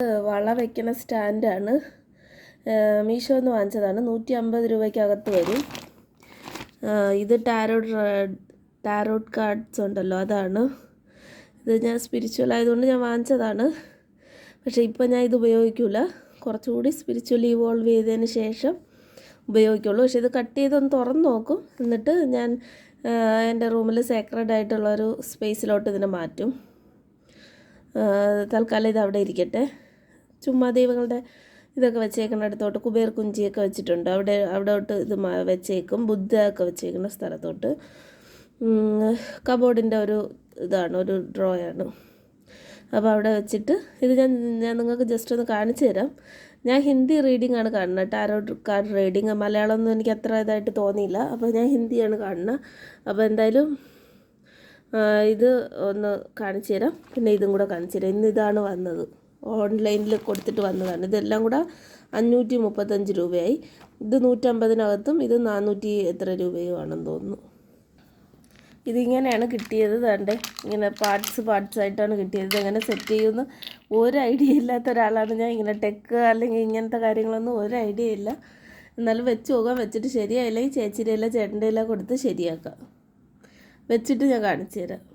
വള വയ്ക്കുന്ന സ്റ്റാൻഡാണ്. മീഷോന്ന് വാങ്ങിച്ചതാണ്. 150 രൂപയ്ക്കകത്ത് വരും. ഇത് ടാരോട്ട് കാർഡ്സ് ഉണ്ടല്ലോ, അതാണ്. ഇത് ഞാൻ സ്പിരിച്വൽ ആയതുകൊണ്ട് ഞാൻ വാങ്ങിച്ചതാണ്. പക്ഷേ ഇപ്പോൾ ഞാൻ ഇത് ഉപയോഗിക്കില്ല. കുറച്ചുകൂടി സ്പിരിച്വലി ഇവോൾവ് ചെയ്തതിന് ശേഷം ഉപയോഗിക്കുള്ളൂ. പക്ഷേ ഇത് കട്ട് ചെയ്തൊന്ന് തുറന്ന് നോക്കും. എന്നിട്ട് ഞാൻ എൻ്റെ റൂമിൽ സേക്രഡ് ആയിട്ടുള്ളൊരു സ്പേസിലോട്ട് ഇതിനെ മാറ്റും. തൽക്കാലം ഇത് അവിടെ ഇരിക്കട്ടെ. ചുമ്മാ ദൈവങ്ങളുടെ ഇതൊക്കെ വെച്ചേക്കുന്നിടത്തോട്ട് കുബേർ കുഞ്ചിയൊക്കെ വെച്ചിട്ടുണ്ട്. അവിടോട്ട് ഇത് വെച്ചേക്കും. ബുദ്ധ ഒക്കെ വെച്ചേക്കുന്ന സ്ഥലത്തോട്ട്. കബോർഡിൻ്റെ ഒരു ഇതാണ്, ഒരു ഡ്രോയാണ്. അപ്പോൾ അവിടെ വെച്ചിട്ട് ഇത് ഞാൻ നിങ്ങൾക്ക് ജസ്റ്റ് ഒന്ന് കാണിച്ചു തരാം. ഞാൻ ഹിന്ദി റീഡിംഗ് ആണ് കാണുന്നത്, ടാരോട്ട് കാർഡ് റീഡിങ്. മലയാളമൊന്നും എനിക്ക് അത്ര ഇതായിട്ട് തോന്നിയില്ല. അപ്പോൾ ഞാൻ ഹിന്ദിയാണ് കാണുന്നത്. അപ്പോൾ എന്തായാലും ഇത് ഒന്ന് കാണിച്ചു തരാം. പിന്നെ ഇതും കൂടെ കാണിച്ചു തരാം. ഇന്ന് ഇതാണ് വന്നത്, ഓൺലൈനിൽ കൊടുത്തിട്ട് വന്നതാണ്. ഇതെല്ലാം കൂടെ 535 രൂപയായി. ഇത് 150-നകത്തും ഇത് 400 എത്ര രൂപയോ ആണെന്ന് തോന്നുന്നു. ഇതിങ്ങനെയാണ് കിട്ടിയത്. വേണ്ടേ, ഇങ്ങനെ പാർട്സ് ആയിട്ടാണ് കിട്ടിയത്. ഇതെങ്ങനെ സെറ്റ് ചെയ്യുമെന്ന് ഒരു ഐഡിയ ഇല്ലാത്ത ഒരാളാണ് ഞാൻ. ഇങ്ങനെ ടെക്ക് അല്ലെങ്കിൽ ഇങ്ങനത്തെ കാര്യങ്ങളൊന്നും ഒരു ഐഡിയ ഇല്ല. എന്നാലും വെച്ച് പോകാൻ. വെച്ചിട്ട് ശരിയായില്ലെങ്കിൽ ചേച്ചിയുടെ ഇല ചേട്ടൻ്റെ ഇല കൊടുത്ത് ശരിയാക്കാം. വെച്ചിട്ട് ഞാൻ കാണിച്ചു തരാം.